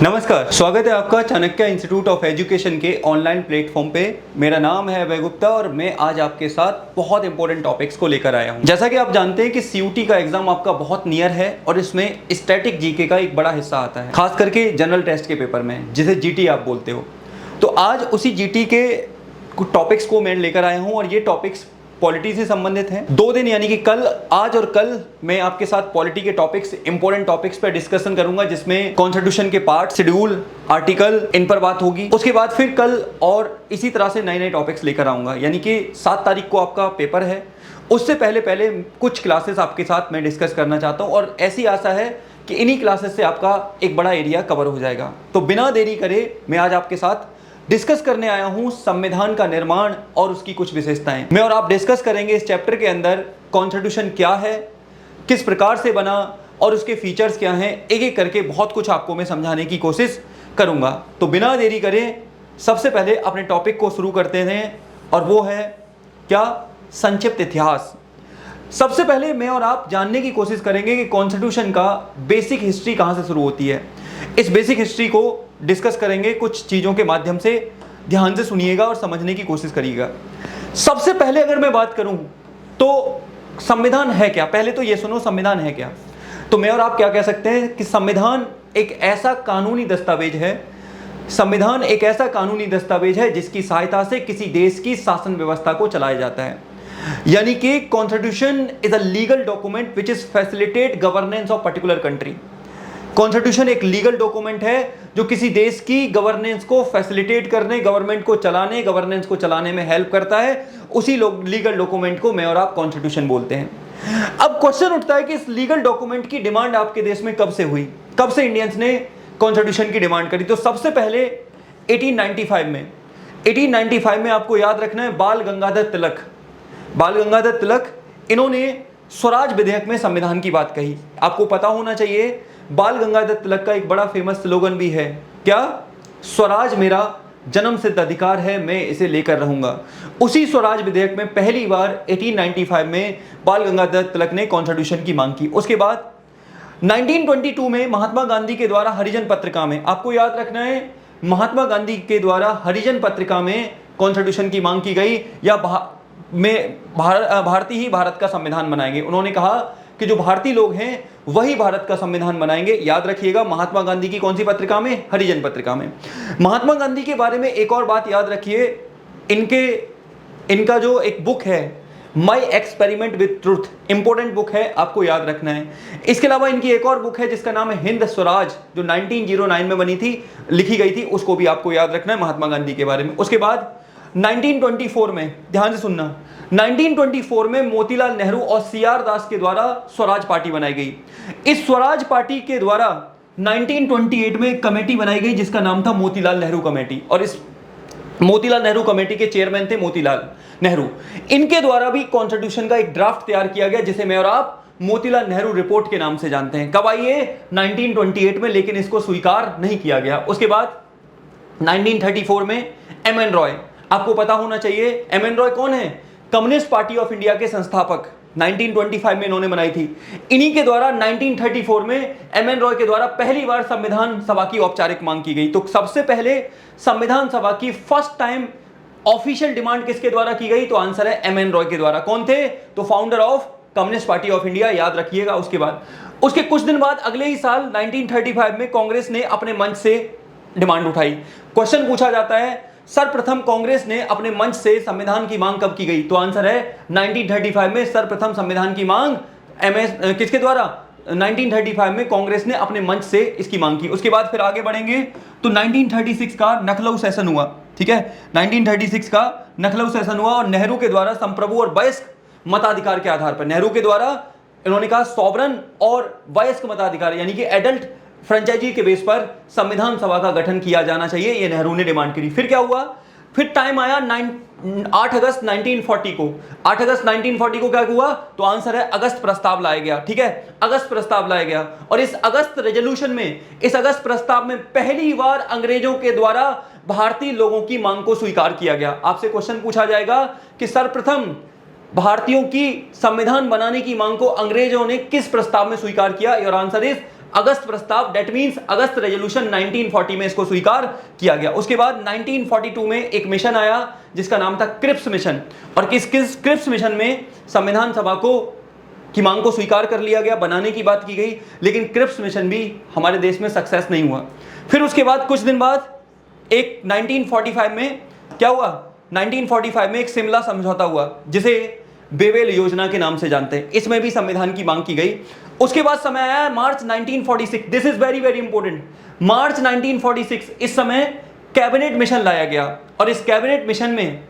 नमस्कार, स्वागत है आपका चाणक्य इंस्टीट्यूट ऑफ एजुकेशन के ऑनलाइन प्लेटफॉर्म पे। मेरा नाम है अभय गुप्ता और मैं आज आपके साथ बहुत इंपॉर्टेंट टॉपिक्स को लेकर आया हूँ। जैसा कि आप जानते हैं कि सीयूटी का एग्जाम आपका बहुत नियर है और इसमें स्टैटिक जीके का एक बड़ा हिस्सा आता है, खास करके जनरल टेस्ट के पेपर में, जिसे जीटी आप बोलते हो। तो आज उसी जीटी के कुछ टॉपिक्स को मैं लेकर आया हूँ और ये टॉपिक्स पॉलिटी से संबंधित हैं। 2 दिन यानी कि कल, आज और कल मैं आपके साथ पॉलिटी के टॉपिक्स, इंपॉर्टेंट टॉपिक्स पर डिस्कशन करूंगा, जिसमें कॉन्स्टिट्यूशन के पार्ट, शेड्यूल, आर्टिकल, इन पर बात होगी। उसके बाद फिर कल और इसी तरह से नए नए टॉपिक्स लेकर आऊंगा। यानी कि 7 तारीख को आपका पेपर है, उससे पहले पहले कुछ क्लासेस आपके साथ मैं डिस्कस करना चाहता हूँ और ऐसी आशा है कि इन्हीं क्लासेस से आपका एक बड़ा एरिया कवर हो जाएगा। तो बिना देरी करे मैं आज आपके साथ डिस्कस करने आया हूं संविधान का निर्माण और उसकी कुछ विशेषताएं। मैं और आप डिस्कस करेंगे इस चैप्टर के अंदर कॉन्स्टिट्यूशन क्या है, किस प्रकार से बना और उसके फीचर्स क्या हैं। एक एक करके बहुत कुछ आपको मैं समझाने की कोशिश करूंगा। तो बिना देरी करें सबसे पहले अपने टॉपिक को शुरू करते हैं और वो है क्या, संक्षिप्त इतिहास। सबसे पहले मैं और आप जानने की कोशिश करेंगे कि कॉन्स्टिट्यूशन का बेसिक हिस्ट्री कहां से शुरू होती है। इस बेसिक हिस्ट्री को डिस्कस करेंगे कुछ चीज़ों के माध्यम से। ध्यान से सुनिएगा और समझने की कोशिश करिएगा। सबसे पहले अगर मैं बात करूं तो संविधान है क्या, पहले तो ये सुनो, संविधान है क्या। तो मैं और आप क्या कह सकते हैं कि संविधान एक ऐसा कानूनी दस्तावेज है, संविधान एक ऐसा कानूनी दस्तावेज है जिसकी सहायता से किसी देश की शासन व्यवस्था को चलाया जाता है। यानी कि constitution is a legal document which is facilitate governance of particular country. Constitution एक लीगल डॉक्यूमेंट है जो किसी देश की गवर्नेंस को फैसिलिटेट करने, गवर्नमेंट को चलाने, गवर्नेंस को चलाने में हेल्प करता है। उसी लीगल डॉक्यूमेंट को मैं और आप कॉन्स्टिट्यूशन बोलते हैं। अब क्वेश्चन उठता है कि इस लीगल डॉक्यूमेंट की डिमांड आपके देश में कब से हुई, कब से इंडियंस ने कॉन्स्टिट्यूशन की डिमांड करी। तो सबसे पहले 1895 में आपको याद रखना है, बाल गंगाधर तिलक इन्होंने स्वराज विधेयक में संविधान की बात कही। आपको पता होना चाहिए बाल गंगाधर तिलक का एक बड़ा फेमस स्लोगन भी है, क्या, स्वराज मेरा जन्म सिद्ध अधिकार है, मैं इसे लेकर रहूंगा। उसी स्वराज विधेयक में पहली बार 1895 में बाल गंगाधर तिलक ने कॉन्स्टिट्यूशन की मांग की। उसके बाद 1922 में महात्मा गांधी के द्वारा हरिजन पत्रिका में, आपको याद रखना है, महात्मा गांधी के द्वारा हरिजन पत्रिका में कॉन्स्टिट्यूशन की मांग की गई, या भारतीय ही भारत का संविधान बनाएंगे। उन्होंने कहा कि जो भारतीय लोग हैं वही भारत का संविधान बनाएंगे। याद रखिएगा, महात्मा गांधी की कौन सी पत्रिका में, हरिजन पत्रिका में। महात्मा गांधी के बारे में एक और बात याद रखिए, इनका जो एक बुक है my experiment with truth, important book है, आपको याद रखना है। इसके अलावा इनकी एक और बुक है जिसका नाम है हिंद स्वराज, जो 1909 में बनी थी, लिखी गई थी, उसको भी आपको याद रखना है महात्मा गांधी के बारे में। उसके बाद 1924 में, ध्यान से सुनना, 1924 में मोतीलाल नेहरू और सीआर दास के द्वारा स्वराज पार्टी बनाई गई। इस स्वराज पार्टी के द्वारा 1928 में एक कमेटी बनाई गई जिसका नाम था मोतीलाल नेहरू कमेटी, और इस मोतीलाल नेहरू कमेटी के चेयरमैन थे मोतीलाल नेहरू। इनके द्वारा भी कॉन्स्टिट्यूशन का एक ड्राफ्ट तैयार किया गया जिसे मैं और आप मोतीलाल नेहरू रिपोर्ट के नाम से जानते हैं। कब आई है, 1928 में, लेकिन इसको स्वीकार नहीं किया गया। उसके बाद 1934 में एम एन रॉय, आपको पता होना चाहिए एम एन रॉय कौन है, कम्युनिस्ट पार्टी ऑफ इंडिया के संस्थापक, 1925 में इन्होंने बनाई थी। इन्हीं के द्वारा 1934 में एम एन रॉय के द्वारा पहली बार संविधान सभा की औपचारिक मांग की गई। तो सबसे पहले संविधान सभा की फर्स्ट टाइम ऑफिशियल डिमांड किसके द्वारा की गई, तो आंसर है एम एन रॉय के द्वारा। कौन थे, तो founder of communist party of India, याद रखिएगा। उसके बाद उसके कुछ दिन बाद अगले ही साल 1935 में कांग्रेस ने अपने मंच से डिमांड उठाई। क्वेश्चन पूछा जाता है, सर्वप्रथम कांग्रेस ने अपने मंच से संविधान की मांग कब की गई, तो आंसर है 1935 में सर्वप्रथम संविधान की मांग किसके द्वारा, 1935 में कांग्रेस ने अपने मंच से इसकी मांग की। उसके बाद फिर आगे बढ़ेंगे तो 1936 का लखनऊ सेशन हुआ, ठीक है, 1936 का लखनऊ सेशन हुआ और नेहरू के द्वारा संप्रभु और वयस्क मताधिकार के आधार पर, नेहरू के द्वारा इन्होंने कहा सॉवरन और वयस्क मताधिकार यानी कि एडल्ट फ्रेंचाइजी के बेस पर संविधान सभा का गठन किया जाना चाहिए, ये नेहरू ने डिमांड करी। फिर क्या हुआ, फिर टाइम आया 8 अगस्त 1940 को। 8 अगस्त 1940 को क्या हुआ, तो आंसर है अगस्त प्रस्ताव लाया गया, ठीक है, अगस्त प्रस्ताव लाया गया। और इस अगस्त रेजोल्यूशन में, इस अगस्त प्रस्ताव में पहली बार अंग्रेजों के द्वारा भारतीय लोगों की मांग को स्वीकार किया गया। आपसे क्वेश्चन पूछा जाएगा कि सर्वप्रथम भारतीयों की संविधान बनाने की मांग को अंग्रेजों ने किस प्रस्ताव में स्वीकार किया, और आंसर इज अगस्त प्रस्ताव, डेट मींस अगस्त रेजोल्यूशन 1940 में इसको स्वीकार किया गया। उसके बाद 1942 में एक मिशन आया जिसका नाम था क्रिप्स मिशन, और किस क्रिप्स मिशन में संविधान सभा को की मांग को स्वीकार कर लिया गया, बनाने की बात की गई, लेकिन क्रिप्स मिशन भी हमारे देश में सक्सेस नहीं हुआ। फिर उसके बाद कुछ दिन बाद एक 1945 में क्या हुआ, 1945 में एक शिमला समझौता हुआ जिसे बेवेल योजना के नाम से जानते हैं, इसमें भी संविधान की मांग की गई। उसके बाद समय आया मार्च 1946, this is very very important, March 1946, इस समय कैबिनेट मिशन लाया गया और इस कैबिनेट मिशन में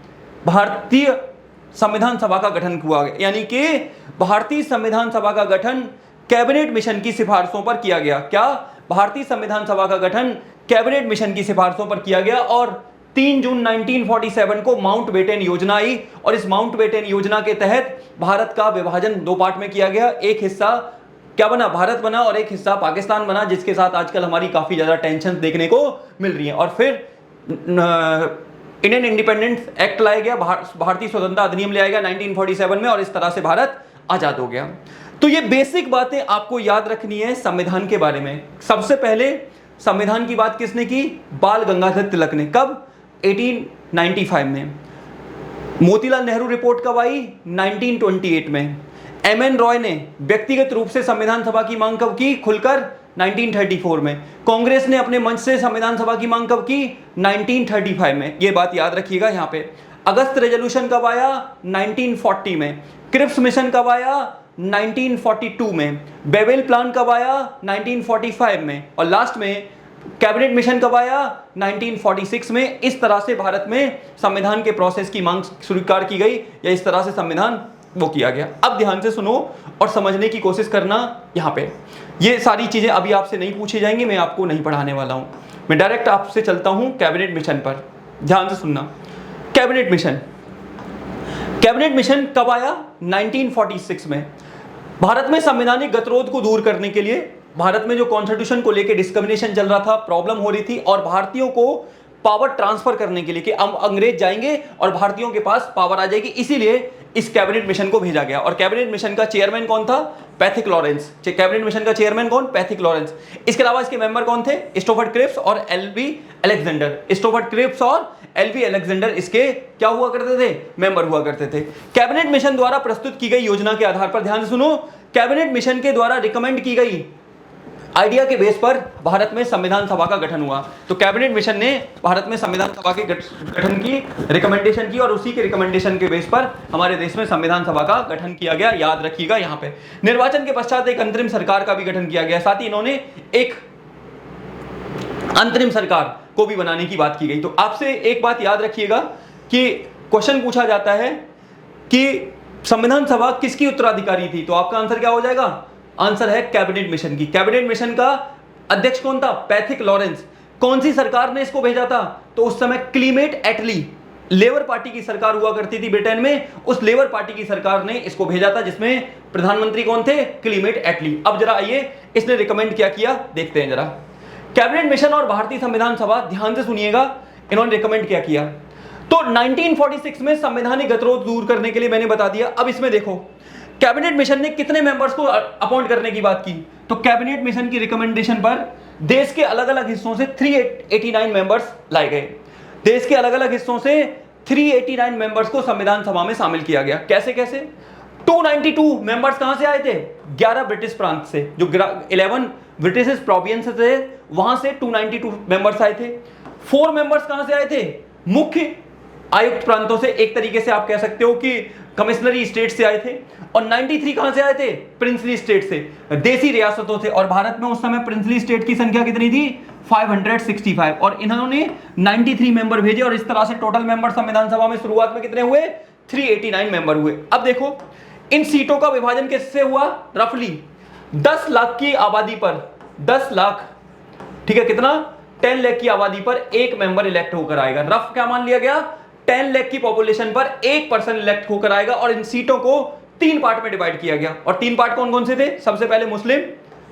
भारतीय संविधान सभा का गठन हुआ, यानी कि भारतीय संविधान सभा का गठन कैबिनेट मिशन की सिफारिशों पर किया गया। क्या, भारतीय संविधान सभा का गठन कैबिनेट मिशन की सिफारिशों पर किया गया और 3 जून 1947 को माउंटबेटन योजना आई और इस माउंटबेटन योजना के तहत भारत का विभाजन 2 पार्ट में किया गया। एक हिस्सा क्या बना, भारत बना, और एक हिस्सा पाकिस्तान बना, जिसके साथ आजकल हमारी काफी ज्यादा टेंशन देखने को मिल रही है। और फिर इंडियन इंडिपेंडेंस एक्ट लाया गया, भारतीय स्वतंत्रता अधिनियम लाया गया 1947 में, और इस तरह से भारत आजाद हो गया। तो ये बेसिक बातें आपको याद रखनी है संविधान के बारे में। सबसे पहले संविधान की बात किसने की, बाल गंगाधर तिलक ने। कब, 1895 में। मोतीलाल नेहरू रिपोर्ट कब आई, 1928 में। एम.एन. रॉय ने व्यक्तिगत रूप से संविधान सभा की मांग कब की, खुलकर, 1934 में। कांग्रेस ने अपने मंच से संविधान सभा की मांग कब की, 1935 में। ये बात याद रखिएगा यहाँ पे। अगस्त रेजोल्यूशन कब आया, 1940 में। क्रिप्स मिशन कब आया, 1942 में। बेवेल प्लान कब आया, 1945 में। और लास्ट में कैबिनेट मिशन कब आया, 1946 में। इस तरह से भारत में संविधान के प्रोसेस की मांग स्वीकार की गई, या इस तरह से संविधान वो किया गया। अब ध्यान से सुनो और समझने की कोशिश करना। यहाँ पे ये सारी चीजें अभी आपसे नहीं पूछी जाएंगी, मैं आपको नहीं पढ़ाने वाला हूं, मैं डायरेक्ट आपसे चलता हूं कैबिनेट मिशन पर। ध्यान से सुनना। कैबिनेट मिशन, कैबिनेट मिशन कब आया, 1946 में। भारत में संवैधानिक गतिरोध को दूर करने के लिए, भारत में जो कॉन्स्टिट्यूशन को लेकर डिस्क्रिमिनेशन चल रहा था, प्रॉब्लम हो रही थी, और भारतीयों को पावर ट्रांसफर करने के लिए कि अब अंग्रेज जाएंगे और भारतीयों के पास पावर आ जाएगी, इसीलिए इस कैबिनेट मिशन को भेजा गया। और कैबिनेट मिशन का चेयरमैन कौन था, पैथिक लॉरेंस। कैबिनेट मिशन का चेयरमैन कौन, पैथिक लॉरेंस। इसके अलावा इसके मेंबर कौन थे, स्टोफर्ड क्रिप्स और एलवी अलेक्जेंडर। स्टोफर्ड क्रिप्स और एलवी अलेक्जेंडर इसके क्या हुआ करते थे, मेंबर हुआ करते थे। कैबिनेट मिशन द्वारा प्रस्तुत की गई योजना के आधार पर, ध्यान से सुनो, कैबिनेट मिशन के द्वारा रिकमेंड की गई आइडिया के बेस पर भारत में संविधान सभा का गठन हुआ। तो कैबिनेट मिशन ने भारत में संविधान सभा के गठन की रिकमेंडेशन की और उसी के रिकमेंडेशन के बेस पर हमारे देश में संविधान सभा का गठन किया गया। याद रखिएगा यहाँ पे। निर्वाचन के पश्चात एक अंतरिम सरकार का भी गठन किया गया, साथ ही इन्होंने एक अंतरिम सरकार को भी बनाने की बात की गई। तो आपसे एक बात याद रखिएगा कि क्वेश्चन पूछा जाता है कि संविधान सभा किसकी उत्तराधिकारी थी, तो आपका आंसर क्या हो जाएगा, आंसर है कैबिनेट मिशन की। कैबिनेट मिशन का अध्यक्ष कौन था, पैथिक लॉरेंस। कौन सी सरकार ने इसको भेजा था, तो उस समय क्लीमेट एटली, लेबर पार्टी की सरकार हुआ करती थी ब्रिटेन में, उस लेबर पार्टी की सरकार ने इसको भेजा था, जिसमें प्रधानमंत्री कौन थे, क्लीमेट एटली। अब जरा आइए इसने रिकमेंड क्या किया देखते हैं जरा। कैबिनेट मिशन और भारतीय संविधान सभा, ध्यान से सुनिएगा, इन्होंने रिकमेंड क्या किया। तो 1946 में संवैधानिक गतिरोध दूर करने के लिए मैंने बता दिया। अब इसमें देखो कैबिनेट मिशन ने कितने मेंबर्स को अपॉइंट करने की बात की, तो कैबिनेट मिशन की रिकमेंडेशन पर देश के अलग अलग हिस्सों से 389 मेंबर्स लाए गए। देश के अलग अलग हिस्सों से 389 मेंबर्स को संविधान सभा में शामिल किया गया। कैसे कैसे, 292 मेंबर्स कहां से आए थे, 11 ब्रिटिश प्रांत से, जो 11 ब्रिटिश प्रोविंस थे वहां से 292 मेंबर्स आए थे। 4 मेंबर्स कहां से आए थे, मुख्य आयुक्त प्रांतों से, एक तरीके से आप कह सकते हो कि कमिश्नरी स्टेट से आए थे। और 93 कहां से आए थे, प्रिंसली स्टेट से, देसी रियासतों से। और भारत में उस समय प्रिंसली स्टेट की संख्या कितनी थी, 565। और इन्होंने 93 मेंबर भेजे और इस तरह से टोटल मेंबर संविधान सभा में शुरुआत में कितने हुए, 389 मेंबर हुए। अब देखो इन सीटों का विभाजन किससे हुआ, रफली 10 लाख की आबादी पर, 10 लाख, ठीक है, कितना, 10 लाख की आबादी पर एक मेंबर इलेक्ट होकर आएगा। रफ क्या मान लिया गया, 10 लाख की पॉपुलेशन पर एक पर्सन इलेक्ट होकर आएगा। और इन सीटों को 3 पार्ट में डिवाइड किया गया। और 3 पार्ट कौन कौन से थे, सबसे पहले मुस्लिम,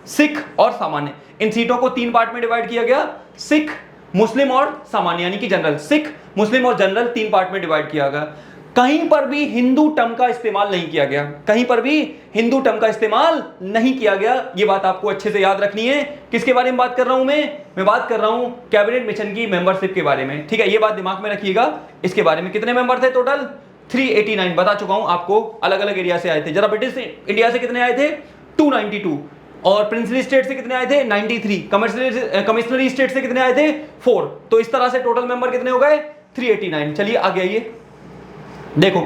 सिख और सामान्य। इन सीटों को 3 पार्ट में डिवाइड किया गया, सिख, मुस्लिम और सामान्य, यानी कि जनरल। सिख, मुस्लिम और जनरल 3 पार्ट में डिवाइड किया गया। कहीं पर भी हिंदू टर्म का इस्तेमाल नहीं किया गया, कहीं पर भी हिंदू टर्म का इस्तेमाल नहीं किया गया। ये बात आपको अच्छे से याद रखनी है। किसके बारे में बात कर रहा हूं मैं बात कर रहा हूं कैबिनेट मिशन की मेंबरशिप के बारे में, ठीक है। ये बात दिमाग में रखिएगा। इसके बारे में कितने मेंबर थे टोटल? 389 बता चुका हूं आपको, अलग अलग एरिया से आए थे। जरा ब्रिटिश इंडिया से कितने आए थे? 292। और प्रिंसली स्टेट से कितने आए थे? 93। कमिश्नरी स्टेट से कितने आए थे? 4। तो इस तरह से टोटल मेंबर कितने हो गए? 389। चलिए आगे आइए। देखो,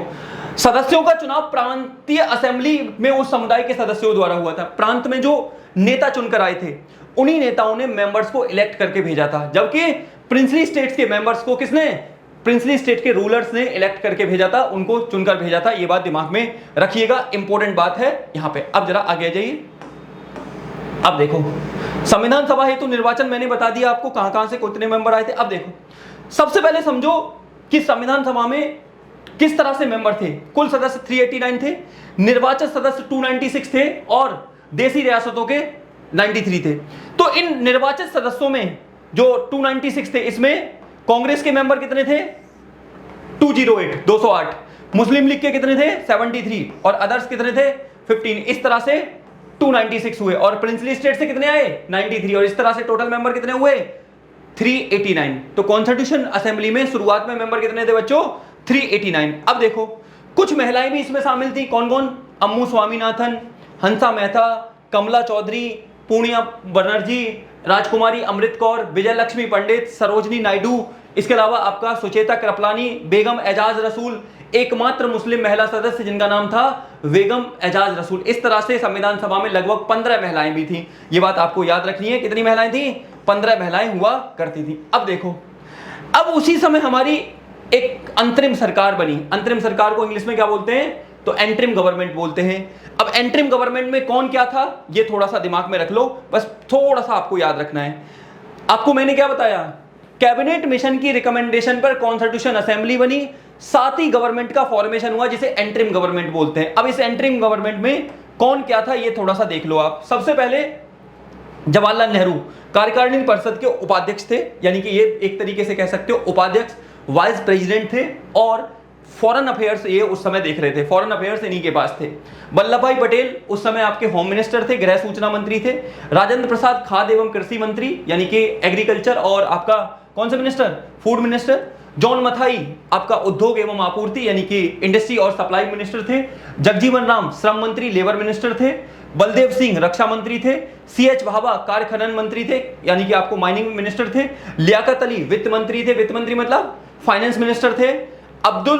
सदस्यों का चुनाव प्रांतीय असेंबली में उस समुदाय के सदस्यों द्वारा हुआ था। प्रांत में जो नेता चुनकर आए थे, उन्हीं नेताओं ने मेंबर्स को इलेक्ट करके भेजा था। जबकि प्रिंसली स्टेट्स के मेंबर्स को किसने? प्रिंसली स्टेट के रूलर्स ने इलेक्ट करके भेजा था, उनको चुनकर भेजा था। यह बात दिमाग में रखिएगा, इंपॉर्टेंट बात है यहां पे। अब जरा आगे आ जाइए। अब देखो, संविधान सभा हेतु निर्वाचन मैंने बता दिया आपको कहां से कितने मेंबर आए थे। अब देखो, सबसे पहले समझो कि संविधान सभा में किस तरह से मेंबर थे। कुल सदस्य 389 थे, निर्वाचित सदस्य 296 थे और देशी रियासतों के 93 थे। तो इन निर्वाचित सदस्यों में जो 296 थे, इसमें कांग्रेस के मेंबर कितने थे? 208। मुस्लिम लीग के कितने थे? 73 और अदर्स कितने थे? 15। इस तरह से 296 हुए। और प्रिंसली स्टेट से कितने आए? 93। और इस तरह से टोटल मेंबर कितने हुए? 389। तो कॉन्स्टिट्यूशन असेंबली में शुरुआत में मेंबर कितने थे बच्चों? 389। अब देखो, कुछ महिलाएं भी इसमें शामिल थी। कौन कौन? अम्मू स्वामीनाथन, हंसा मेहता, कमला चौधरी, पूर्णिया बनर्जी, राजकुमारी अमृत कौर, विजय लक्ष्मी पंडित, सरोजनी नायडू, इसके अलावा आपका सुचेता कृपलानी, बेगम एजाज रसूल, एकमात्र मुस्लिम महिला सदस्य जिनका नाम था बेगम एजाज रसूल। इस तरह से संविधान सभा में लगभग 15 महिलाएं भी थी। ये बात आपको याद रखनी है। कितनी महिलाएं थी? 15 महिलाएं हुआ करती थी। अब देखो, अब उसी समय हमारी एक अंतरिम सरकार बनी। अंतरिम सरकार को इंग्लिश में क्या बोलते हैं? तो एंटरिम गवर्नमेंट बोलते हैं। अब एंटरिम गवर्नमेंट में कौन क्या था, ये थोड़ा सा दिमाग में रख लो, बस थोड़ा सा आपको याद रखना है। आपको मैंने क्या बताया? कैबिनेट मिशन की रिकमेंडेशन पर कॉन्स्टिट्यूशन असेंबली बनी, साथ ही गवर्नमेंट का फॉर्मेशन हुआ जिसे एंटरिम गवर्नमेंट बोलते हैं। अब इस एंटरिम गवर्नमेंट में कौन क्या था, ये थोड़ा सा देख लो आप। सबसे पहले जवाहरलाल नेहरू कार्यकारिणी परिषद के उपाध्यक्ष थे, यानी कि ये एक तरीके से कह सकते हो उपाध्यक्ष, वाइस प्रेसिडेंट थे और फॉरेन अफेयर्स ये उस समय देख रहे थे। फॉरेन अफेयर्स इन्हीं के पास थे। वल्लभ भाई पटेल उस समय आपके होम मिनिस्टर थे, गृह सूचना मंत्री थे। राजेंद्र प्रसाद खाद्य एवं कृषि मंत्री, यानी कि एग्रीकल्चर और आपका कौन सा minister? Food minister. John Mathai आपका उद्योग एवं आपूर्ति यानी कि इंडस्ट्री और सप्लाई मिनिस्टर थे। जगजीवन राम श्रम मंत्री, लेबर मिनिस्टर थे। बलदेव सिंह रक्षा मंत्री थे। CH भाभा कार्य खनन मंत्री थे, यानी कि आपको माइनिंग मिनिस्टर थे। लियाकत अली वित्त मंत्री थे, वित्त मंत्री मतलब फाइनेंस मिनिस्टर थे। अब्दुल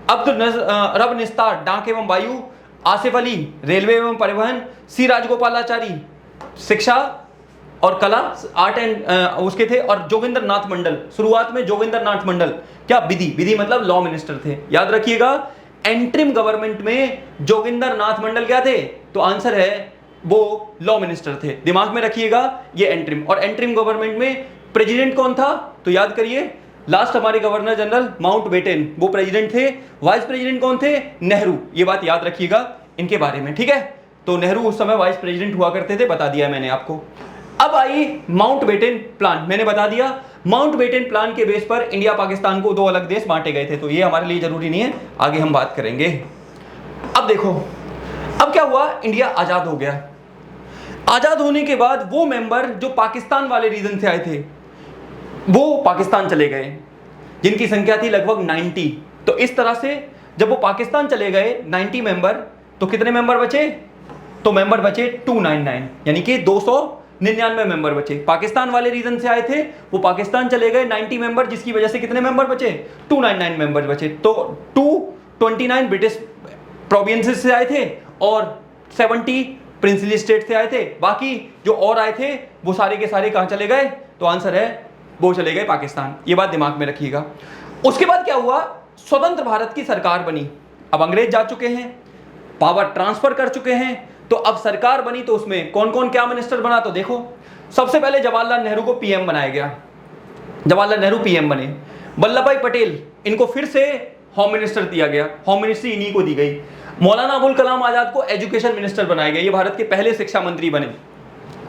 रब निस्तार डाक एवं वायु। आसिफ अली रेलवे एवं परिवहन। सी राजगोपालाचारी शिक्षा और कला आर्ट एंड उसके थे। और जोगिंदर नाथ मंडल, शुरुआत में जोगिंदर नाथ मंडल क्या विधि मतलब लॉ मिनिस्टर थे। याद रखिएगा, एंटरिम गवर्नमेंट में जोगिंदर नाथ मंडल क्या थे? तो आंसर है वो लॉ मिनिस्टर थे। दिमाग में रखिएगा ये एंटरिम। और एंटरिम गवर्नमेंट में प्रेसिडेंट कौन था? तो याद करिए, लास्ट हमारे गवर्नर जनरल माउंटबेटन वो प्रेसिडेंट थे। वाइस प्रेसिडेंट कौन थे? नेहरू। ये बात याद रखिएगा इनके बारे में, ठीक है। तो नेहरू उस समय वाइस प्रेसिडेंट हुआ करते थे, बता दिया मैंने आपको। अब आई माउंटबेटन प्लान, मैंने बता दिया माउंटबेटन प्लान के बेस पर इंडिया पाकिस्तान को 2 अलग देश बांटे गए थे। तो ये हमारे लिए जरूरी नहीं है, आगे हम बात करेंगे। अब देखो, अब क्या हुआ? इंडिया आजाद हो गया। आजाद होने के बाद वो मेंबर जो पाकिस्तान वाले रीजन से आए थे वो पाकिस्तान चले गए, जिनकी संख्या थी लगभग 90। तो इस तरह से जब वो पाकिस्तान चले गए 90 मेंबर, तो कितने मेंबर बचे? तो मेंबर बचे 299, यानी कि 299 मेंबर बचे। पाकिस्तान वाले रीजन से आए थे, वो पाकिस्तान चले गए 90 मेंबर, जिसकी वजह से कितने मेंबर बचे? 299 मेंबर बचे। तो 229 ब्रिटिश प्रोविंसेस से आए थे और 70 प्रिंसली स्टेट से आए थे। बाकी जो और आए थे वो सारे के सारे कहां चले गए? तो आंसर है वो चले गए पाकिस्तान। ये बात दिमाग में रखिएगा। उसके बाद क्या हुआ? स्वतंत्र भारत की सरकार बनी। अब अंग्रेज जा चुके हैं, पावर ट्रांसफर कर चुके हैं, तो अब सरकार बनी। तो उसमें कौन कौन क्या मिनिस्टर बना? तो देखो, सबसे पहले जवाहरलाल नेहरू को पीएम बनाया गया। जवाहरलाल नेहरू पीएम बने। वल्लभ भाई पटेल इनको फिर से होम मिनिस्टर दिया गया, होम मिनिस्ट्री इन्हीं को दी गई। मौलाना अबुल कलाम आजाद को एजुकेशन मिनिस्टर बनाया गया, ये भारत के पहले शिक्षा मंत्री बने।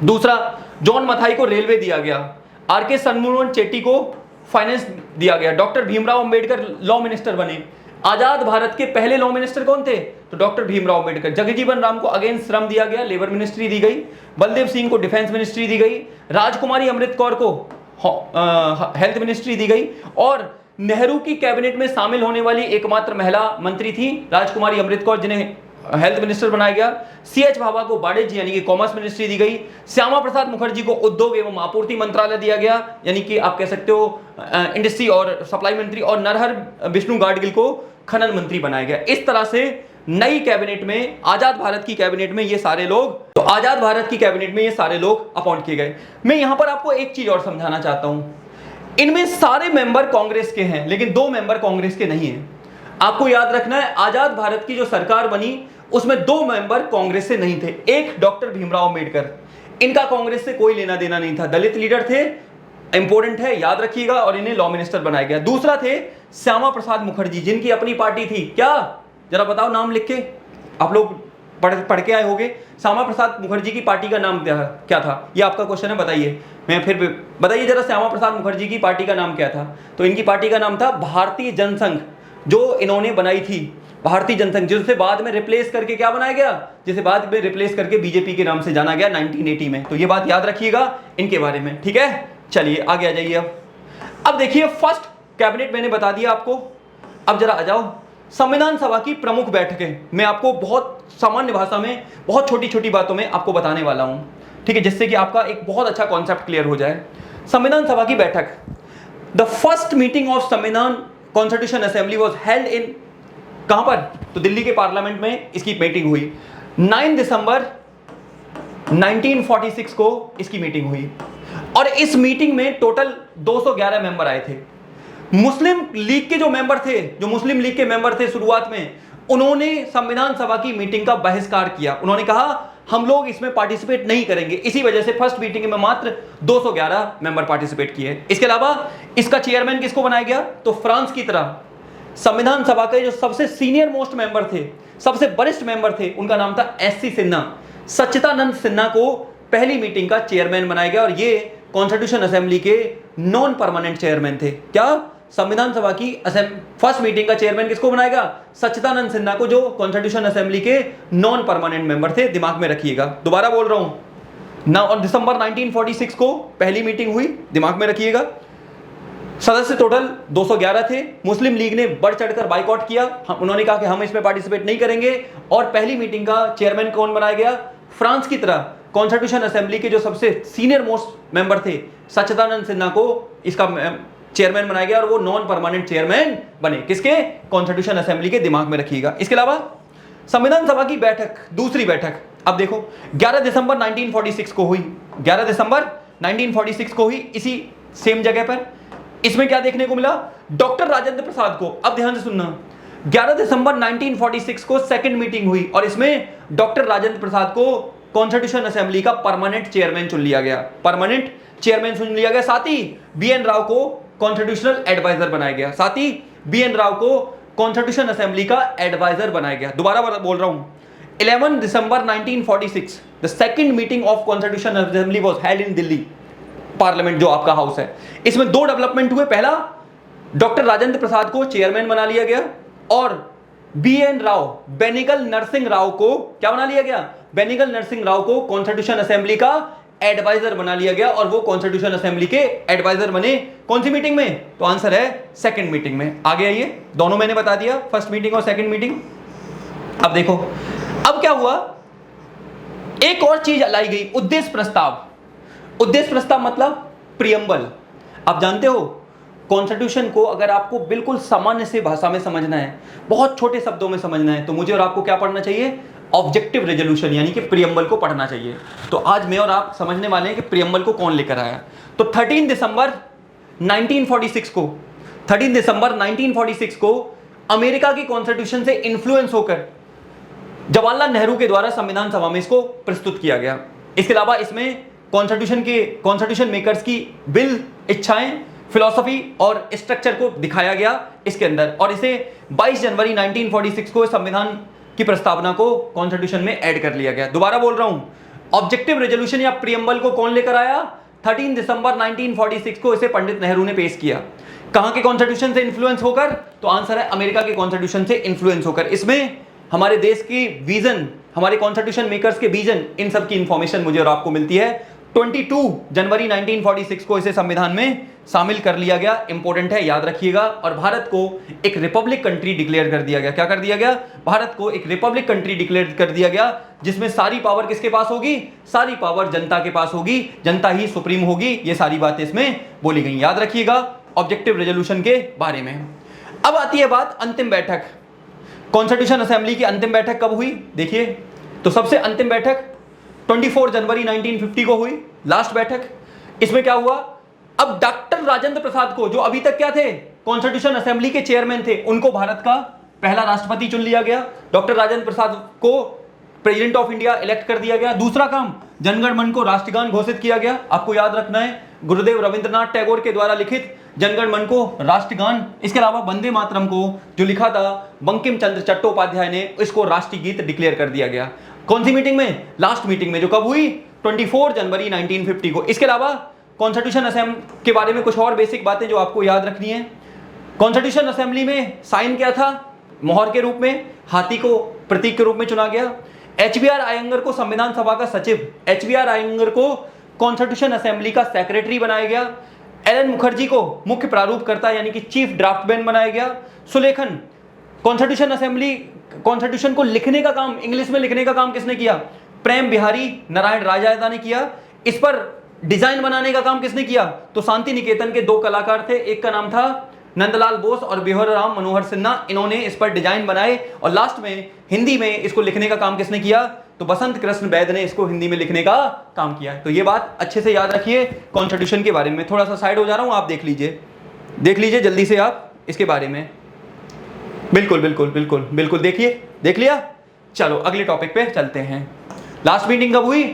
दूसरा, जॉन मथाई को रेलवे दिया गया। RK शनमुगम चेट्टी को फाइनेंस दिया गया। Doctor Bhimrao Ambedkar law minister बने। आजाद भारत के पहले लॉ मिनिस्टर कौन थे? तो डॉक्टर भीमराव अंबेडकर। जगजीवन राम को अगेन श्रम दिया गया, लेबर मिनिस्ट्री दी गई। बलदेव सिंह को डिफेंस मिनिस्ट्री दी गई। राजकुमारी अमृत कौर को हेल्थ मिनिस्ट्री दी गई। और नेहरू की कैबिनेट में शामिल होने वाली एकमात्र महिला मंत्री थी राजकुमारी अमृत कौर, जिन्हें हेल्थ मिनिस्टर बनाया गया। CH भाभा को बाडेज यानी कि कॉमर्स मिनिस्ट्री दी गई। श्यामा प्रसाद मुखर्जी को उद्योग एवं आपूर्ति मंत्रालय दिया गया, यानी कि आप कह सकते हो इंडस्ट्री और सप्लाई मंत्री। और नरहर विष्णु गाडगिल को खनन मंत्री बनाया गया। इस तरह से नई कैबिनेट में, आजाद भारत की कैबिनेट में ये सारे लोग, तो आजाद भारत की कैबिनेट में ये सारे लोग अपॉइंट किए गए। मैं यहां पर आपको एक चीज और समझाना चाहता हूं, इनमें सारे मेंबर कांग्रेस के हैं, लेकिन 2 मेंबर कांग्रेस के नहीं हैं। आपको याद रखना है, आजाद भारत की जो सरकार बनी उसमें 2 मेंबर कांग्रेस से नहीं थे। एक डॉक्टर भीमराव अंबेडकर, इनका कांग्रेस से कोई लेना देना नहीं था, दलित लीडर थे, इंपॉर्टेंट है, याद रखिएगा, और इन्हें लॉ मिनिस्टर बनाया गया। दूसरा थे श्यामा प्रसाद मुखर्जी, जिनकी अपनी पार्टी थी। क्या, जरा बताओ नाम लिख के, आप लोग पढ़ के आए होंगे। श्यामा प्रसाद मुखर्जी की पार्टी का नाम क्या था? ये आपका क्वेश्चन है, बताइए। मैं फिर बताइए जरा, श्यामा प्रसाद मुखर्जी की पार्टी का नाम क्या था? तो इनकी पार्टी का नाम था भारतीय जनसंघ, जो इन्होंने बनाई थी भारतीय जनसंघ, जिसे बाद में रिप्लेस करके क्या बनाया गया, जिसे बाद में रिप्लेस करके बीजेपी के नाम से जाना गया 1980 में। तो ये बात याद रखिएगा इनके बारे में, ठीक है। चलिए आगे आ जाइए। अब देखिए, फर्स्ट कैबिनेट मैंने बता दिया आपको। अब जरा आ जाओ संविधान सभा की प्रमुख बैठकें। मैं आपको बहुत सामान्य भाषा में, बहुत छोटी छोटी बातों में आपको बताने वाला हूं, ठीक है, जिससे कि आपका एक बहुत अच्छा कॉन्सेप्ट क्लियर हो जाए। संविधान सभा की बैठक, द फर्स्ट मीटिंग ऑफ संविधान constitution assembly was held in, कहां पर? तो दिल्ली के पार्लियामेंट में इसकी मीटिंग हुई। 9 दिसंबर 1946 को इसकी मीटिंग हुई। और इस मीटिंग में टोटल 211 मेंबर आए थे। मुस्लिम लीग के जो मेंबर थे, जो मुस्लिम लीग के मेंबर थे शुरुआत में, उन्होंने संविधान सभा की मीटिंग का बहिष्कार किया। उन्होंने कहा हम लोग इसमें पार्टिसिपेट नहीं करेंगे। इसी वजह से फर्स्ट मीटिंग में मात्र 211 मेंबर पार्टिसिपेट किए। इसके अलावा इसका चेयरमैन किसको बनाया गया? तो फ्रांस की तरह संविधान सभा के जो सबसे सीनियर मोस्ट मेंबर थे, सबसे वरिष्ठ मेंबर थे, उनका नाम था SC सिन्हा। सच्चिदानंद सिन्हा को पहली मीटिंग का चेयरमैन बनाया गया, और ये कॉन्स्टिट्यूशन असेंबली के नॉन परमानेंट चेयरमैन थे। क्या? संविधान सभा की फर्स्ट मीटिंग का चेयरमैन किसको बनाएगा? सच्चिदानंद सिन्हा को, जो कॉन्स्टिट्यूशन असेंबली के नॉन परमानेंट मेंबर थे। दिमाग में रखिएगा, दोबारा बोल रहा हूं ना। और दिसंबर 1946 को पहली मीटिंग हुई, दिमाग में रखिएगा। सदस्य टोटल 211 थे। मुस्लिम लीग ने बढ़ चढ़कर बाइकआउट किया, उन्होंने कहा कि हम इसमें पार्टिसिपेट नहीं करेंगे। और पहली मीटिंग का चेयरमैन कौन बनाया गया? फ्रांस की तरह कॉन्स्टिट्यूशन असेंबली के जो सबसे सीनियर मोस्ट मेंबर थे, सच्चिदानंद सिन्हा को इसका चेयरमैन बनाया गया, और वो नॉन परमानेंट चेयरमैन बने। किसके? कॉन्स्टिट्यूशन असेंबली के। दिमाग में रखिएगा। इसके अलावा संविधान सभा की बैठक, दूसरी बैठक, अब देखो 11 दिसंबर 1946 को हुई। 11 दिसंबर 1946 को हुई, इसी सेम जगह पर। इसमें क्या देखने को मिला? डॉक्टर राजेंद्र प्रसाद को, अब ध्यान से सुनना, 11 दिसंबर 1946 को सेकंड मीटिंग हुई, और इसमें डॉक्टर राजेंद्र प्रसाद को कॉन्स्टिट्यूशन असेंबली का परमानेंट चेयरमैन चुन लिया गया। परमानेंट चेयरमैन चुन लिया गया। साथ ही BN राव को कॉन्स्टिट्यूशनल एडवाइजर बनाया गया। साथ ही BN राव को कॉन्स्टिट्यूशन असेंबली का एडवाइजर बनाया गया। दोबारा बोल रहा हूं, 11 दिसंबर 1946 the second meeting of constitution assembly was held in Delhi parliament, जो आपका हाउस है। इसमें 2 डेवलपमेंट हुए। पहला, डॉक्टर राजेंद्र प्रसाद को चेयरमैन बना लिया गया, और BN राव, बेनिगल नरसिंह राव को क्या बना लिया गया? बेनिगल नरसिंह राव को कॉन्स्टिट्यूशन असेंबली का एडवाइजर बना लिया गया, और वो कॉन्स्टिट्यूशन असेंबली के एडवाइजर बने। कौन सी मीटिंग में? तो आंसर है सेकंड मीटिंग में। आगे आइए, दोनों मैंने बता दिया, फर्स्ट मीटिंग और सेकंड मीटिंग। अब देखो, अब क्या हुआ, एक और चीज लाई गई, उद्देश्य प्रस्ताव। उद्देश्य प्रस्ताव मतलब प्रियम्बल। आप जानते हो, कॉन्स्टिट्यूशन को अगर आपको बिल्कुल सामान्य से भाषा में समझना है, बहुत छोटे शब्दों में समझना है, तो मुझे और आपको क्या पढ़ना चाहिए? ऑब्जेक्टिव रेजोल्यूशन, यानी कि प्रियम्बल को पढ़ना चाहिए। तो आज मैं और आप समझने वाले हैं कि प्रियम्बल को कौन लेकर आया। तो 13 दिसंबर 1946 को, 13 दिसंबर 1946 को अमेरिका की कॉन्स्टिट्यूशन से इन्फ्लुएंस होकर जवाहरलाल नेहरू के द्वारा संविधान सभा में इसको प्रस्तुत किया गया। इसके अलावा इसमें कॉन्स्टिट्यूशन मेकर्स की बिल, इच्छाएं, फिलॉसफी और स्ट्रक्चर को दिखाया गया इसके अंदर, और इसे 22 जनवरी 1946 को संविधान की प्रस्तावना को कॉन्स्टिट्यूशन में ऐड कर लिया गया। दोबारा बोल रहा हूं, ऑब्जेक्टिव रेजोल्यूशन या प्रियम्बल को कौन लेकर आया? 13 दिसंबर 1946 को इसे पंडित नेहरू ने पेश किया। कहां के कॉन्स्टिट्यूशन से इन्फ्लुएंस होकर? तो आंसर है अमेरिका के कॉन्स्टिट्यूशन से इन्फ्लुएंस होकर। इसमें हमारे देश की विजन, हमारे कॉन्स्टिट्यूशन मेकर्स के विजन, इन सब की इंफॉर्मेशन मुझे और आपको मिलती है। 22 जनवरी 1946 को इसे संविधान में शामिल कर लिया गया। इंपॉर्टेंट है, याद रखिएगा। और भारत को एक रिपब्लिक कंट्री डिक्लेयर कर दिया गया। क्या कर दिया गया? भारत को एक रिपब्लिक कंट्री डिक्लेयर कर दिया गया, जिसमें सारी पावर किसके पास होगी? सारी पावर जनता के पास होगी, जनता ही सुप्रीम होगी। ये सारी बातें इसमें बोली गई, याद रखिएगा ऑब्जेक्टिव रेजोल्यूशन के बारे में। अब आती है बात अंतिम बैठक। कॉन्स्टिट्यूशन असेंबली की अंतिम बैठक कब हुई? देखिए, तो सबसे अंतिम बैठक 24 जनवरी 1950 को हुई, लास्ट बैठक। इसमें क्या हुआ? अब डॉक्टर राजेंद्र प्रसाद को, जो अभी तक क्या थे? कॉन्स्टिट्यूशन असेंबली के चेयरमैन थे, उनको भारत का पहला राष्ट्रपति चुन लिया गया। डॉक्टर राजेंद्र प्रसाद को प्रेसिडेंट ऑफ इंडिया इलेक्ट कर दिया गया। दूसरा काम, जनगण मन को राष्ट्रगान घोषित किया गया। आपको याद रखना है, गुरुदेव रविंद्रनाथ टैगोर के द्वारा लिखित जनगण मन को राष्ट्रगान। इसके अलावा वंदे मातरम को जो लिखा था बंकिम चंद्र चट्टोपाध्याय ने, इसको राष्ट्रीय गीत डिक्लेयर कर दिया गया। कौन सी मीटिंग में? लास्ट मीटिंग में, जो कब हुई? 24 जनवरी 1950 को। इसके अलावा कॉन्स्टिट्यूशन असेंबली के बारे में कुछ और बेसिक बातें जो आपको याद रखनी है। कॉन्स्टिट्यूशन असेंबली में साइन क्या था? मोहर के रूप में, हाथी को प्रतीक के रूप में चुना गया। एचबीआर अयंगर को संविधान सभा का सचिव, एचबीआर अयंगर को कॉन्स्टिट्यूशन असेंबली का सेक्रेटरी बनाया गया। एलन मुखर्जी को मुख्य प्रारूपकर्ता यानी कि चीफ ड्राफ्टमैन बनाया गया। सुलेखन, कॉन्स्टिट्यूशन असेंबली, कॉन्स्टिट्यूशन को लिखने का काम, इंग्लिश में लिखने का काम किसने किया? प्रेम बिहारी नारायण राजादा ने किया। इस पर डिजाइन बनाने का काम किसने किया? तो शांति निकेतन के दो कलाकार थे, एक का नाम था नंदलाल बोस और बिहारीराम मनोहर सिन्हा। इन्होंने इस पर डिजाइन बनाए। और लास्ट में हिंदी में इसको लिखने का काम किसने किया? तो बसंत कृष्ण वैद्य ने इसको हिंदी में लिखने का काम किया। तो ये बात अच्छे से याद रखिए कॉन्स्टिट्यूशन के बारे में। थोड़ा सा साइड हो जा रहा हूं, आप देख लीजिए जल्दी से आप इसके बारे में। बिल्कुल बिल्कुल बिल्कुल बिल्कुल, देखिए, देख लिया। चलो अगले टॉपिक पे चलते हैं। लास्ट मीटिंग कब हुई?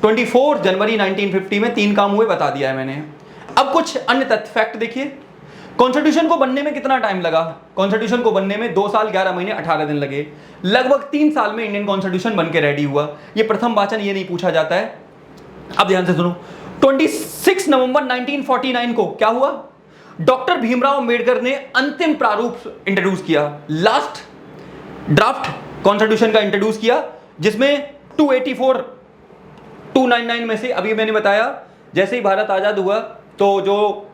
24 जनवरी 1950 में। 3 काम हुए, बता दिया है मैंने। अब कुछ अन्य तथ्य फैक्ट देखिए। कॉन्स्टिट्यूशन को बनने में कितना टाइम लगा? कॉन्स्टिट्यूशन को बनने में 2 साल 11 महीने 18 दिन लगे। लगभग 3 साल में इंडियन कॉन्स्टिट्यूशन बन के रेडी हुआ। ये प्रथम वाचन ये नहीं पूछा जाता है। अब ध्यान से सुनो, 26 नवंबर 1949 को क्या हुआ? डॉक्टर भीमराव अंबेडकर ने अंतिम प्रारूप इंट्रोड्यूस किया, लास्ट ड्राफ्ट कॉन्स्टिट्यूशन का इंट्रोड्यूस किया, जिसमें 284 299 में से, अभी मैंने बताया जैसे ही भारत आजाद हुआ तो जो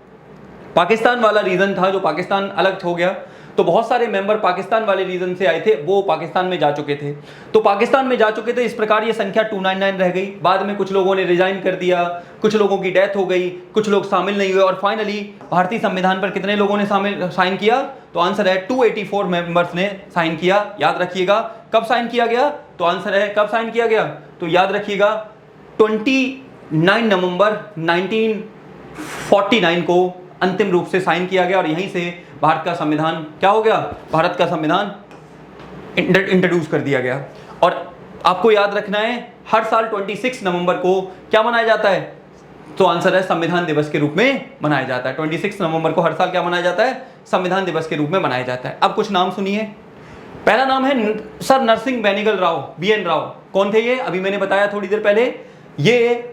पाकिस्तान वाला रीजन था, जो पाकिस्तान अलग हो गया, तो बहुत सारे मेंबर पाकिस्तान वाले रीजन से आए थे, वो पाकिस्तान में जा चुके थे। तो पाकिस्तान में जा चुके थे, इस प्रकार ये संख्या 299 रह गई। बाद में कुछ लोगों ने रिजाइन कर दिया, कुछ लोगों की डेथ हो गई, कुछ लोग शामिल नहीं हुए, और फाइनली भारतीय संविधान पर कितने लोगों ने साइन किया? तो आंसर है 284 मेंबर्स ने साइन किया। याद रखिएगा कब साइन किया गया? तो आंसर है कब साइन किया गया? तो याद रखिएगा 29 नवंबर 1949 को अंतिम रूप से साइन किया गया, और यहीं से भारत का संविधान क्या हो गया? भारत का संविधान इंट्रोड्यूस कर दिया गया। और आपको याद रखना है, हर साल 26 नवंबर को क्या मनाया जाता है? तो आंसर है संविधान दिवस के रूप में मनाया जाता है। 26 नवंबर को हर साल क्या मनाया जाता है? संविधान दिवस के रूप में मनाया जाता है। अब कुछ नाम सुनिए। पहला नाम है सर नरसिंह बेनेगल राव, BN राव। कौन थे ये? अभी मैंने बताया थोड़ी देर पहले, ये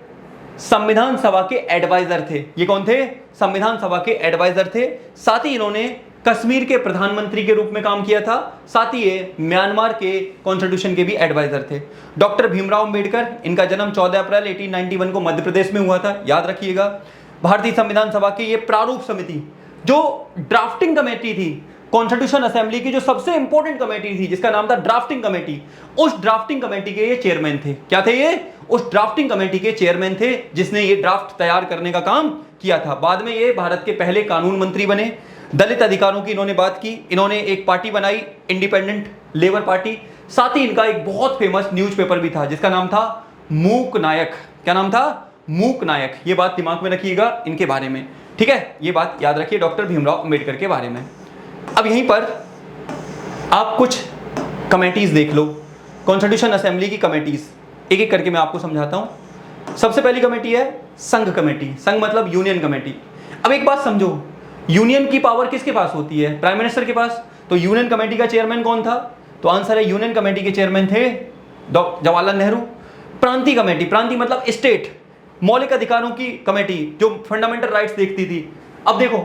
संविधान सभा के एडवाइजर थे। ये कौन थे? संविधान सभा के एडवाइजर थे। साथ ही इन्होंने कश्मीर के प्रधानमंत्री के रूप में काम किया था। साथ ही ये म्यांमार के कॉन्स्टिट्यूशन के भी एडवाइजर थे। डॉक्टर भीमराव अंबेडकर, इनका जन्म 14 अप्रैल 1891 को मध्य प्रदेश में हुआ था। याद रखिएगा। भारतीय संविधान सभा की ये प्रारूप समिति, जो ड्राफ्टिंग कमेटी थी कॉन्स्टिट्यूशन असेंबली की, जो सबसे इंपॉर्टेंट कमेटी थी जिसका नाम था ड्राफ्टिंग कमेटी, उस ड्राफ्टिंग कमेटी के ये चेयरमैन थे। क्या थे ये? उस ड्राफ्टिंग कमेटी के चेयरमैन थे, जिसने ये ड्राफ्ट तैयार करने का काम किया था। बाद में ये भारत के पहले कानून मंत्री बने। दलित अधिकारों की इन्होंने बात की। इन्होंने एक पार्टी बनाई, इंडिपेंडेंट लेबर पार्टी। साथ ही इनका एक बहुत फेमस न्यूज़पेपर भी था जिसका नाम था मूक नायक। क्या नाम था? मूक नायक। ये बात दिमाग में रखिएगा इनके बारे में, ठीक है? ये बात याद रखिए डॉक्टर भीमराव अंबेडकर के बारे में। अब यहीं पर आप कुछ कमेटीज देख लो, कॉन्स्टिट्यूशन असेंबली की कमेटीज, एक एक करके मैं आपको समझाता हूं। सबसे पहली कमेटी है संघ कमेटी। संघ मतलब यूनियन कमेटी। अब एक बात समझो, यूनियन की पावर किसके पास होती है? प्राइम मिनिस्टर के पास। तो यूनियन कमेटी का चेयरमैन कौन था? तो आंसर है यूनियन कमेटी के चेयरमैन थे जवाहरलाल नेहरू। प्रांतीय कमेटी, प्रांतीय मतलब स्टेट, मौलिक अधिकारों की कमेटी जो फंडामेंटल राइट्स देखती थी। अब देखो,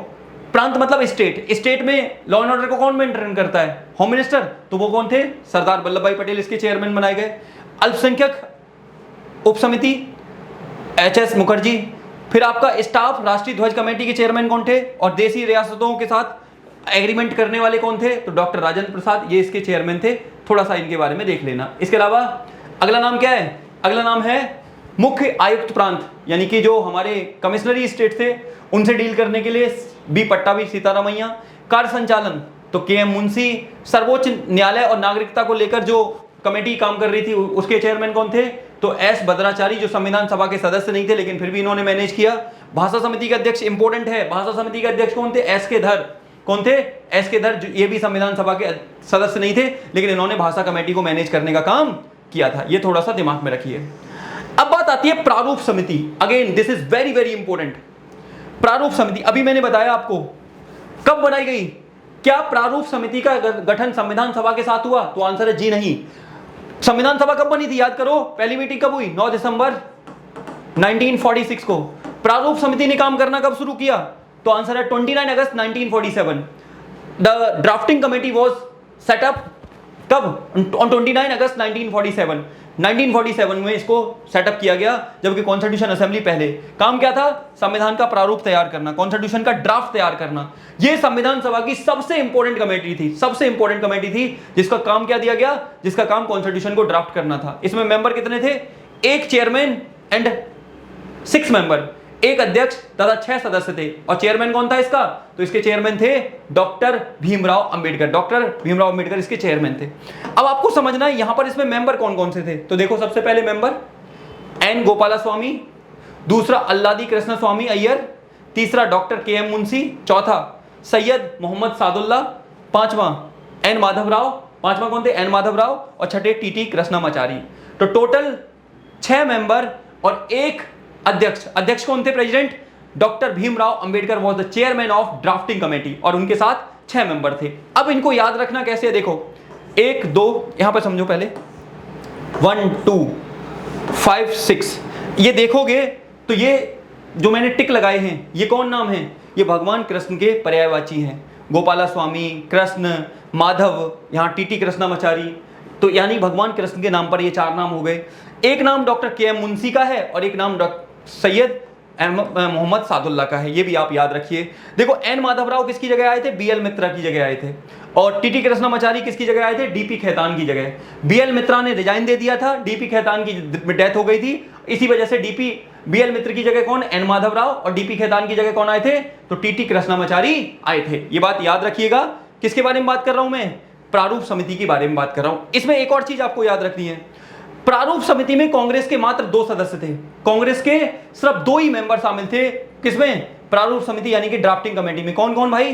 प्रांत मतलब स्टेट, स्टेट में लॉ एंड ऑर्डर को कौन मेंटेन करता है? Home minister. तो वो कौन थे? सरदार वल्लभ भाई पटेल इसके चेयरमैन बनाए गए। अल्पसंख्यक उप समिति HS मुखर्जी। फिर आपका स्टाफ राष्ट्रीय ध्वज कमेटी के चेयरमैन कौन थे? और देसी रियासतों के साथ एग्रीमेंट करने वाले कौन थे? तो डॉक्टर राजेंद्र प्रसाद, ये इसके चेयरमैन थे। थोड़ा सा इनके बारे में देख लेना। इसके अलावा अगला नाम क्या है? अगला नाम है मुख्य आयुक्त प्रांत, यानी कि जो हमारे कमिश्नरी स्टेट थे उनसे डील करने के लिए बी पट्टाभी सीतारामैया। कार्य संचालन तो KM मुंशी। सर्वोच्च न्यायालय और नागरिकता को लेकर जो कमेटी काम कर रही थी उसके चेयरमैन कौन थे? तो S भद्राचारी, जो संविधान सभा के सदस्य नहीं थे लेकिन फिर भी इन्होंने मैनेज किया। भाषा समिति के अध्यक्ष इंपॉर्टेंट है, भाषा समिति के अध्यक्ष कौन थे? S.K. धर। कौन थे? S.K. धर, ये भी संविधान सभा के सदस्य नहीं थे लेकिन इन्होंने भाषा कमेटी को मैनेज करने का काम किया था। ये थोड़ा सा दिमाग में रखिए। अब बात आती है प्रारूप समिति। Again this is very very important. प्रारूप समिति अभी मैंने बताया आपको कब बनाई गई। क्या प्रारूप समिति का गठन संविधान सभा के साथ हुआ? तो आंसर है जी नहीं। संविधान सभा कब बनी थी? याद करो, पहली मीटिंग कब हुई? 9 दिसंबर 1946 को। प्रारूप समिति ने काम करना कब शुरू किया? तो आंसर है 29 अगस्त 1947। The drafting committee was setup कब? ऑन 29 अगस्त 1947। 1947 में इसको सेटअप किया गया, जबकि कॉन्स्टिट्यूशन असेंबली पहले। काम क्या था? संविधान का प्रारूप तैयार करना, कॉन्स्टिट्यूशन का ड्राफ्ट तैयार करना। यह संविधान सभा की सबसे इंपॉर्टेंट कमेटी थी, सबसे इंपॉर्टेंट कमेटी थी जिसका काम क्या दिया गया? जिसका काम कॉन्स्टिट्यूशन को ड्राफ्ट करना था। इसमें मेंबर कितने थे? एक चेयरमैन एंड 6 मेंबर, एक अध्यक्ष तथा 6 सदस्य थे। और चेयरमैन कौन था इसका? तो इसके चेयरमैन थे डॉक्टर भीमराव अंबेडकर। डॉक्टर भीमराव अंबेडकर इसके चेयरमैन थे। अब आपको समझना है यहां पर इसमें मेंबर कौन कौन से थे। तो देखो, सबसे पहले मेंबर N गोपालास्वामी, दूसरा अल्लादी कृष्ण स्वामी अय्यर, तीसरा डॉक्टर KM मुंशी, चौथा सैयद मोहम्मद सादुल्ला, पांचवा N माधवराव, पांचवा कौन थे? N माधवराव, और छठे TT कृष्णमाचारी। तो टोटल 6 मेंबर और एक अध्यक्ष। अध्यक्ष कौन थे? President doctor Bhimrao Ambedkar was the chairman of drafting committee, और उनके साथ 6 मेंबर थे। अब इनको याद रखना कैसे है? देखो, 1 2 यहां पर समझो पहले, 1 2 5 6। ये देखोगे तो ये जो मैंने टिक लगाए हैं ये कौन नाम है? ये भगवान कृष्ण के पर्यायवाची हैं। गोपालास्वामी, कृष्ण, माधव, यहाँ TT कृष्णमाचारी। तो यानी भगवान कृष्ण के नाम पर ये 4 नाम हो गए। एक नाम डॉक्टर KM मुंशी का है और एक नाम सैयद मोहम्मद सादुल्ला का है। ये भी आप याद रखिए। देखो, N माधवराव किसकी जगह आए थे? BL मित्रा की जगह आए थे। और TT कृष्णमाचारी किसकी जगह आए थे? DP खेतान की जगह। BL मित्रा ने रिजाइन दे दिया था, DP खेतान की डेथ हो गई थी, इसी वजह से BL मित्र की जगह कौन? N माधवराव, और DP खेतान की जगह कौन आए थे? तो TT कृष्णमाचारी आए थे। ये बात याद रखिएगा। किसके बारे में बात कर रहा हूं मैं? प्रारूप समिति के बारे में बात कर रहा हूं। इसमें एक और चीज आपको याद रखनी है, प्रारूप समिति में कांग्रेस के मात्र 2 सदस्य थे। कांग्रेस के सिर्फ 2 ही मेंबर शामिल थे। किसमें? प्रारूप समिति यानी कि ड्राफ्टिंग कमेटी में। कौन कौन भाई?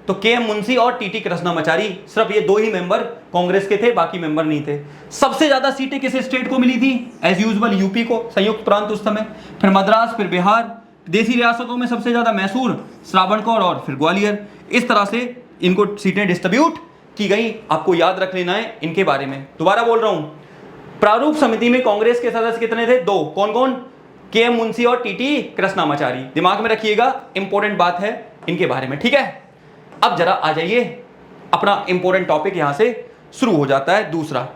तो KM मुंशी और TT कृष्णमाचारी। सिर्फ ये 2 ही मेंबर कांग्रेस के थे, बाकी मेंबर नहीं थे। सबसे ज्यादा सीटें किस स्टेट को मिली थी? एज यूजुअल यूपी को, संयुक्त प्रांत उस समय, फिर मद्रास, फिर बिहार। देसी रियासतों में सबसे ज्यादा मैसूर, श्रावणकोर और फिर ग्वालियर। इस तरह से इनको सीटें डिस्ट्रीब्यूट की गई। आपको याद रख लेना है इनके बारे में। दोबारा बोल रहा हूं, प्रारूप समिति में कांग्रेस के सदस्य कितने थे? 2। कौन कौन? KM मुंशी और TT कृष्णमाचारी। दिमाग में रखिएगा, इंपॉर्टेंट बात है इनके बारे में, ठीक है। अब जरा आ जाइए, अपना इंपॉर्टेंट टॉपिक यहां से शुरू हो जाता है, दूसरा।